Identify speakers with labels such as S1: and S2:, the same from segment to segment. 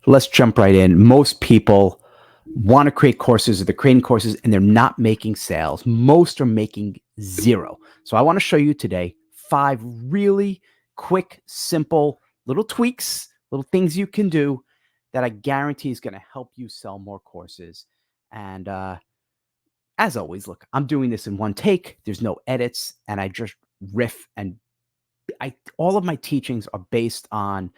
S1: Let's jump right in. Most people want to create courses, or they're creating courses and they're not making sales. Most are making zero. So I want to show you today 5 really quick, simple little tweaks, little things you can do that I guarantee is going to help you sell more courses. And as always, look, I'm doing this in one take. There's no edits, and I just riff. And all of my teachings are based on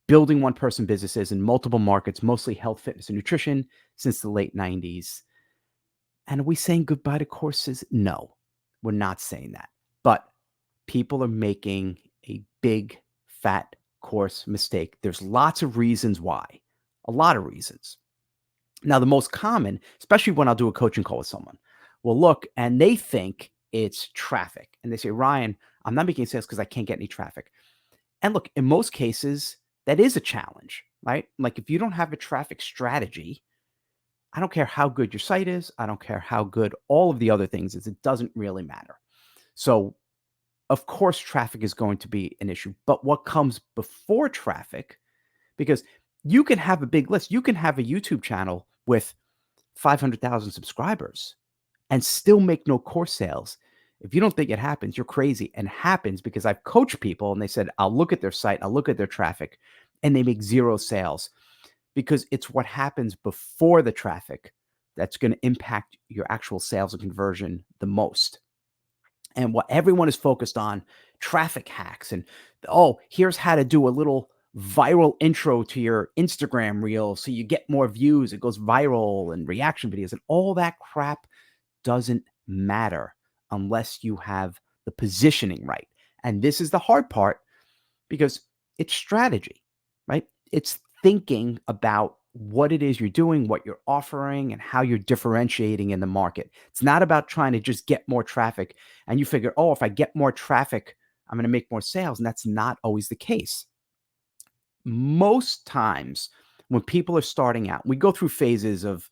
S1: building one-person businesses in multiple markets, mostly health, fitness, and nutrition since the late 90s. And are we saying goodbye to courses? No, we're not saying that. But people are making a big, fat course mistake. There's lots of reasons why, a lot of reasons. Now, the most common, especially when I'll do a coaching call with someone, will look and they think it's traffic. And they say, Ryan, I'm not making sales because I can't get any traffic. And look, in most cases, that is a challenge, right? Like if you don't have a traffic strategy, I don't care how good your site is. I don't care how good all of the other things is. It doesn't really matter. So, of course, traffic is going to be an issue. But what comes before traffic, because you can have a big list, you can have a YouTube channel with 500,000 subscribers and still make no course sales. If you don't think it happens, you're crazy. And happens because I've coached people and they said, I'll look at their site, I'll look at their traffic, and they make zero sales because it's what happens before the traffic that's going to impact your actual sales and conversion the most. And what everyone is focused on, traffic hacks and, oh, here's how to do a little viral intro to your Instagram reel so you get more views, it goes viral, and reaction videos and all that crap doesn't matter unless you have the positioning right. And this is the hard part because it's strategy, right? It's thinking about what it is you're doing, what you're offering, and how you're differentiating in the market. It's not about trying to just get more traffic and you figure, oh, if I get more traffic, I'm going to make more sales. And that's not always the case. Most times when people are starting out, we go through phases of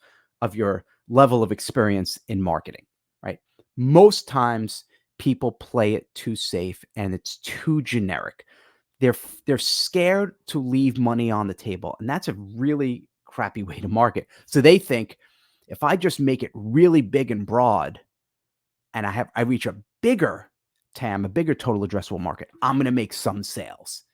S1: your level of experience in marketing, right? Most times people play it too safe and it's too generic. They're scared to leave money on the table, and that's a really crappy way to market. So they think if I just make it really big and broad and I reach a bigger TAM, a bigger total addressable market, I'm going to make some sales.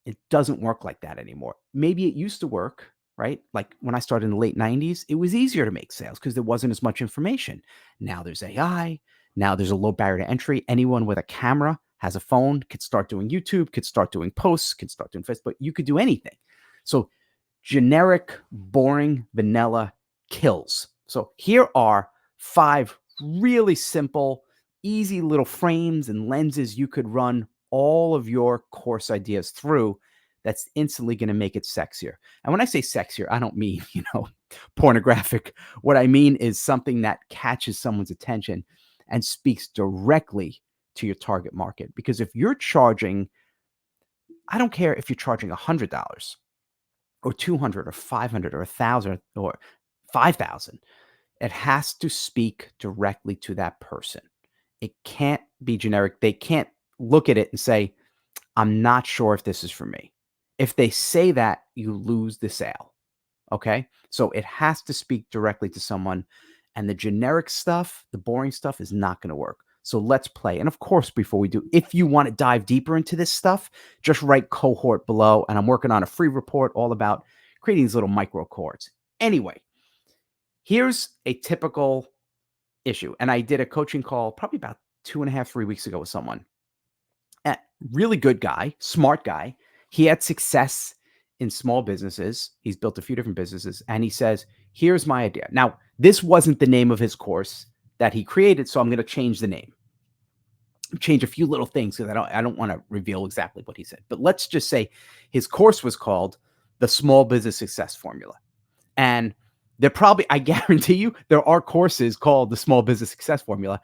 S1: It doesn't work like that anymore. Maybe it used to work, right? Like when I started in the late 90s, it was easier to make sales because there wasn't as much information. Now there's AI. Now there's a low barrier to entry. Anyone with a camera has a phone, could start doing YouTube, could start doing posts, could start doing Facebook. You could do anything. So generic, boring, vanilla kills. So here are 5 really simple, easy little frames and lenses you could run all of your course ideas through that's instantly going to make it sexier. And when I say sexier, I don't mean, pornographic. What I mean is something that catches someone's attention and speaks directly to your target market. Because if you're charging, I don't care if you're charging $100 or 200 or 500 or 1,000 or 5,000, it has to speak directly to that person. It can't be generic. They can't look at it and say, I'm not sure if this is for me. If they say that, you lose the sale. Okay. So it has to speak directly to someone. And the generic stuff, the boring stuff is not going to work. So let's play. And of course, before we do, if you want to dive deeper into this stuff, just write cohort below. And I'm working on a free report all about creating these little micro cohorts. Anyway, here's a typical issue. And I did a coaching call probably about 2.5, 3 weeks ago with someone. A really good guy, smart guy. He had success in small businesses. He's built a few different businesses. And he says, here's my idea. Now, this wasn't the name of his course that he created. So I'm going to change the name, change a few little things because I don't want to reveal exactly what he said. But let's just say his course was called The Small Business Success Formula. And there probably, I guarantee you, there are courses called The Small Business Success Formula.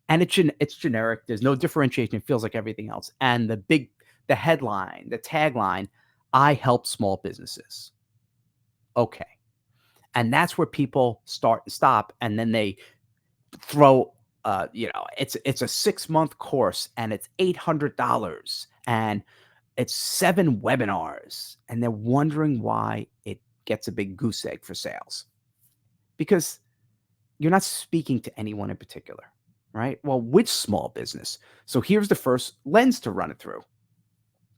S1: And it's generic. There's no differentiation. It feels like everything else. And the headline, the tagline, I help small businesses. Okay. And that's where people start and stop. And then they throw, it's a 6-month course and it's $800. And it's 7 webinars, and they're wondering why it gets a big goose egg for sales. Because you're not speaking to anyone in particular, right? Well, which small business? So here's the first lens to run it through.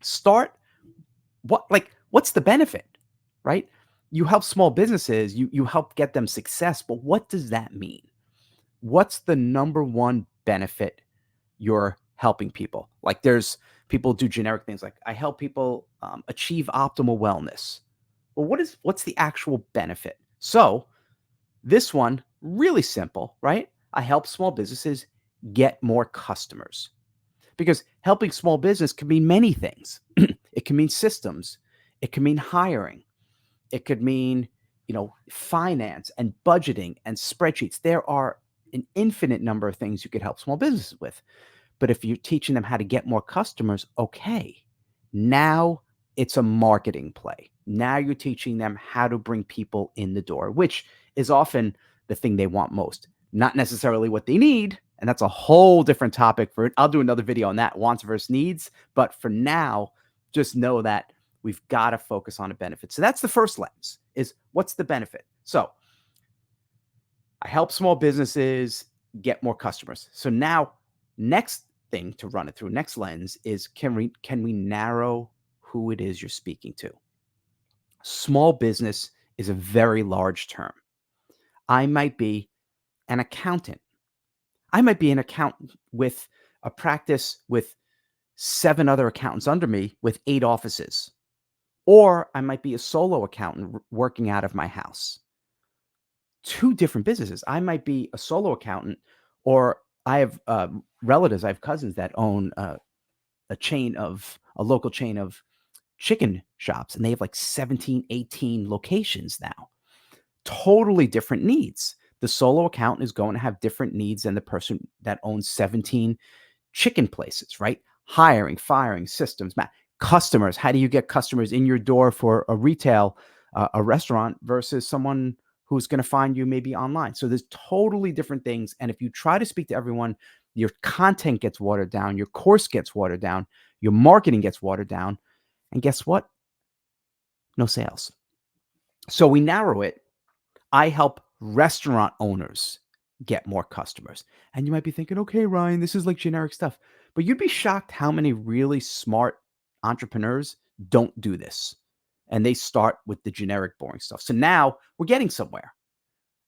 S1: Start what's the benefit, right? You help small businesses, you help get them success, but what does that mean? What's the number one benefit you're helping people? Like there's people do generic things like I help people achieve optimal wellness. Well, what's the actual benefit? So this one really simple, right? I help small businesses get more customers because helping small business can mean many things. It can mean systems, it can mean hiring, it could mean, finance and budgeting and spreadsheets. There are an infinite number of things you could help small businesses with. But if you're teaching them how to get more customers, okay, now it's a marketing play. Now you're teaching them how to bring people in the door, which is often the thing they want most, not necessarily what they need. And that's a whole different topic for it. I'll do another video on that, wants versus needs. But for now, just know that we've got to focus on a benefit. So that's the first lens is what's the benefit? So I help small businesses get more customers. So now next thing to run it through, next lens is can we narrow who it is you're speaking to? Small business is a very large term. I might be an accountant. I might be an accountant with a practice with 7 other accountants under me with 8 offices. Or I might be a solo accountant working out of my house. 2 different businesses. I might be a solo accountant, or I have relatives, I have cousins that own a local chain of chicken shops, and they have like 17, 18 locations now. Totally different needs. The solo accountant is going to have different needs than the person that owns 17 chicken places, right? Hiring, firing, systems, customers. How do you get customers in your door for a retail, a restaurant versus someone who's going to find you maybe online? So there's totally different things. And if you try to speak to everyone, your content gets watered down, your course gets watered down, your marketing gets watered down. And guess what? No sales. So we narrow it. I help restaurant owners get more customers. And you might be thinking, okay, Ryan, this is like generic stuff. But you'd be shocked how many really smart entrepreneurs don't do this. And they start with the generic, boring stuff. So now we're getting somewhere.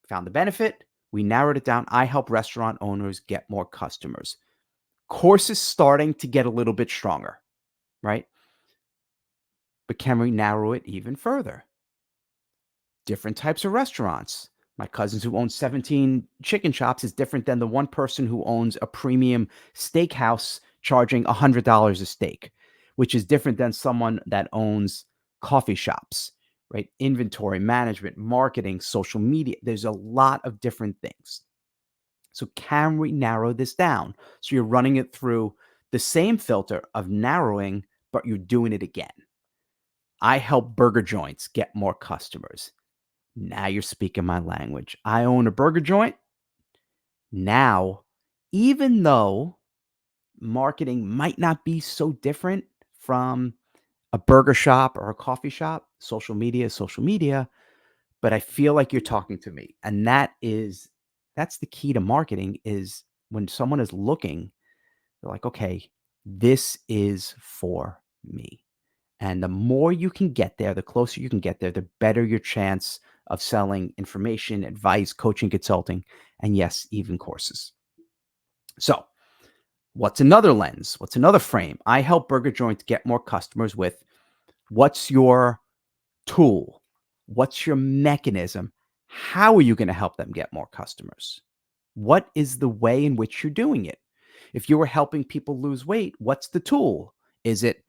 S1: Found the benefit. We narrowed it down. I help restaurant owners get more customers. Course is starting to get a little bit stronger, right? But can we narrow it even further? Different types of restaurants. My cousins who own 17 chicken shops is different than the one person who owns a premium steakhouse charging $100 a steak, which is different than someone that owns coffee shops, right? Inventory management, marketing, social media. There's a lot of different things. So can we narrow this down? So you're running it through the same filter of narrowing, but you're doing it again. I help burger joints get more customers. Now you're speaking my language. I own a burger joint. Now, even though marketing might not be so different from a burger shop or a coffee shop, social media is social media, but I feel like you're talking to me. And that's the key to marketing is when someone is looking, they're like, okay, this is for me. And the more you can get there, the closer you can get there, the better your chance of selling information, advice, coaching, consulting, and yes, even courses. So, what's another lens? What's another frame? I help burger joints get more customers with what's your tool? What's your mechanism? How are you going to help them get more customers? What is the way in which you're doing it? If you were helping people lose weight, what's the tool? Is it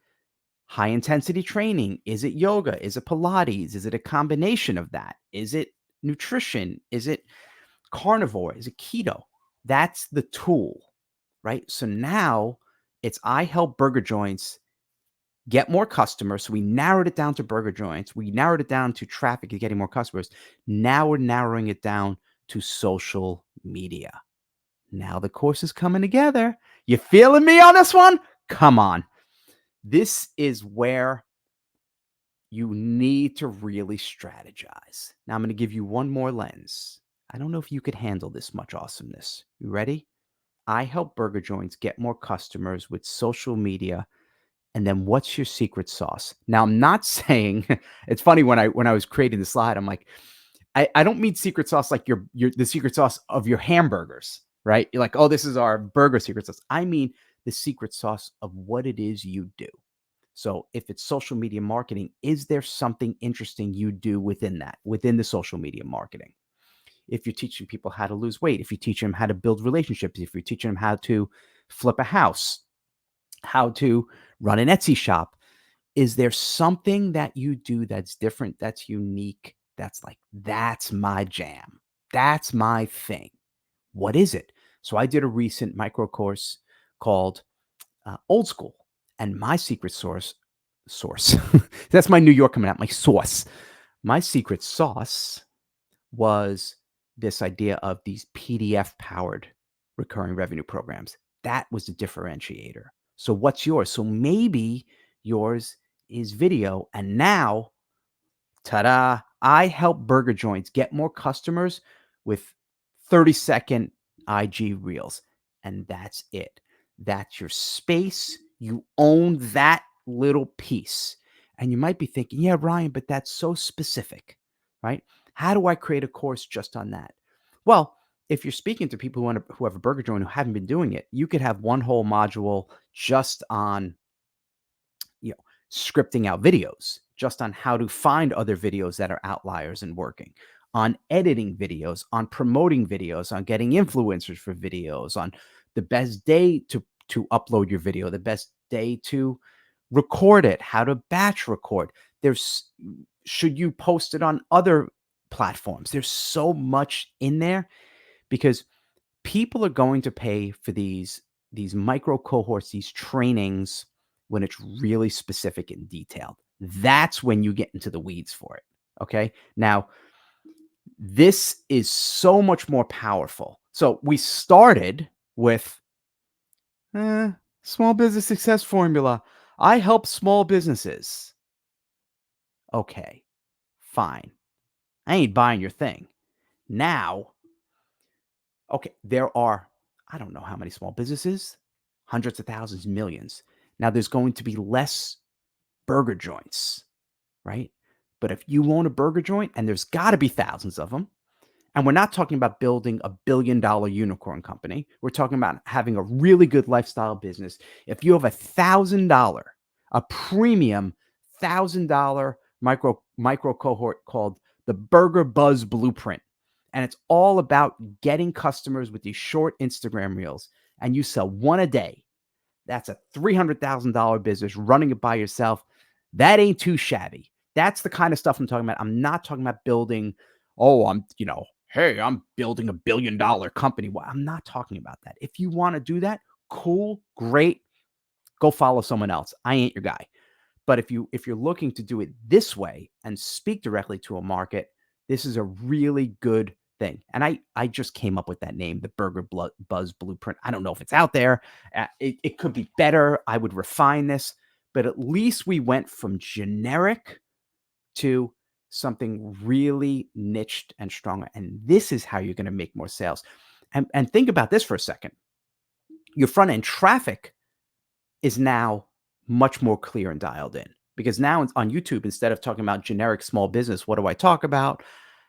S1: high intensity training? Is it yoga? Is it Pilates? Is it a combination of that? Is it nutrition? Is it carnivore? Is it keto? That's the tool, right? So now I help burger joints get more customers. So we narrowed it down to burger joints. We narrowed it down to traffic and getting more customers. Now we're narrowing it down to social media. Now the course is coming together. You feeling me on this one? Come on. This is where you need to really strategize. Now, I'm going to give you one more lens. I don't know if you could handle this much awesomeness. You ready? I help burger joints get more customers with social media. And then what's your secret sauce? Now, I'm not saying it's funny when I was creating the slide, I'm like, I don't mean secret sauce like your the secret sauce of your hamburgers, right? You're like, oh, this is our burger secret sauce. I mean the secret sauce of what it is you do. So if it's social media marketing, is there something interesting you do within that, within the social media marketing? If you're teaching people how to lose weight, if you teach them how to build relationships, if you're teaching them how to flip a house, how to run an Etsy shop, is there something that you do that's different, that's unique, that's like, that's my jam, that's my thing? What is it? So I did a recent micro course called Old School, and my secret source that's my New York coming out, my sauce. My secret sauce was this idea of these PDF powered recurring revenue programs. That was the differentiator. So what's yours? So maybe yours is video. And now, ta-da, I help burger joints get more customers with 30-second IG reels. And that's it. That's your space. You own that little piece. And you might be thinking, yeah, Ryan, but that's so specific, right? How do I create a course just on that? Well, if you're speaking to people who have a burger joint who haven't been doing it, you could have one whole module just on, you know, scripting out videos, just on how to find other videos that are outliers and working, on editing videos, on promoting videos, on getting influencers for videos, on the best day to upload your video, the best day to record it, how to batch record. There's should you post it on other platforms? There's so much in there because people are going to pay for these micro cohorts, these trainings when it's really specific and detailed. That's when you get into the weeds for it. Okay. Now, this is so much more powerful. So we started with small business success formula. I help small businesses. Okay, fine. I ain't buying your thing. Now, okay, there are, I don't know how many small businesses, hundreds of thousands, millions. Now, there's going to be less burger joints, right? But if you own a burger joint, and there's got to be thousands of them, and we're not talking about building $1 billion unicorn company. We're talking about having a really good lifestyle business. If you have $1,000, a premium $1,000 micro cohort called the Burger Buzz Blueprint, and it's all about getting customers with these short Instagram reels, and you sell one a day. That's a $300,000 business running it by yourself. That ain't too shabby. That's the kind of stuff I'm talking about. I'm not talking about building, oh, hey, I'm building $1 billion company. Well, I'm not talking about that. If you want to do that, cool, great. Go follow someone else. I ain't your guy. But if you're looking to do it this way and speak directly to a market, this is a really good thing. And I just came up with that name, the Burger Buzz Blueprint. I don't know if it's out there. It could be better. I would refine this, but at least we went from generic to something really niched and stronger. And this is how you're going to make more sales. And think about this for a second. Your front end traffic is now much more clear and dialed in, because now on YouTube, instead of talking about generic small business, what do I talk about?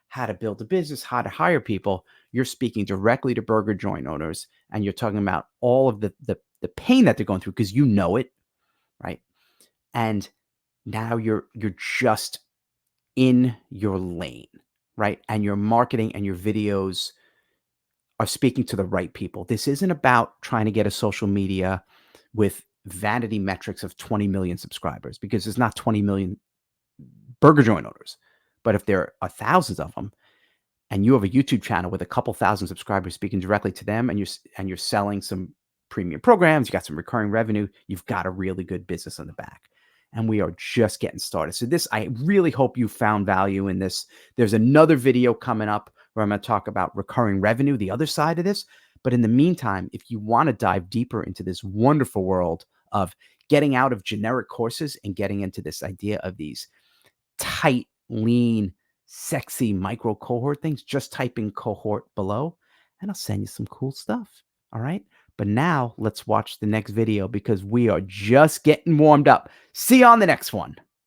S1: How to build a business, how to hire people. You're speaking directly to burger joint owners, and you're talking about all of the pain that they're going through because you know it, right? And now you're just in your lane, right? And your marketing and your videos are speaking to the right people. This isn't about trying to get a social media with vanity metrics of 20 million subscribers, because there's not 20 million burger joint owners. But if there are thousands of them, and you have a YouTube channel with a couple thousand subscribers speaking directly to them, and you're selling some premium programs, you got some recurring revenue, you've got a really good business on the back. And we are just getting started. So this, I really hope you found value in this. There's another video coming up where I'm going to talk about recurring revenue, the other side of this. But in the meantime, if you want to dive deeper into this wonderful world of getting out of generic courses and getting into this idea of these tight, lean, sexy micro cohort things, just type in cohort below and I'll send you some cool stuff. All right. But now let's watch the next video because we are just getting warmed up. See you on the next one.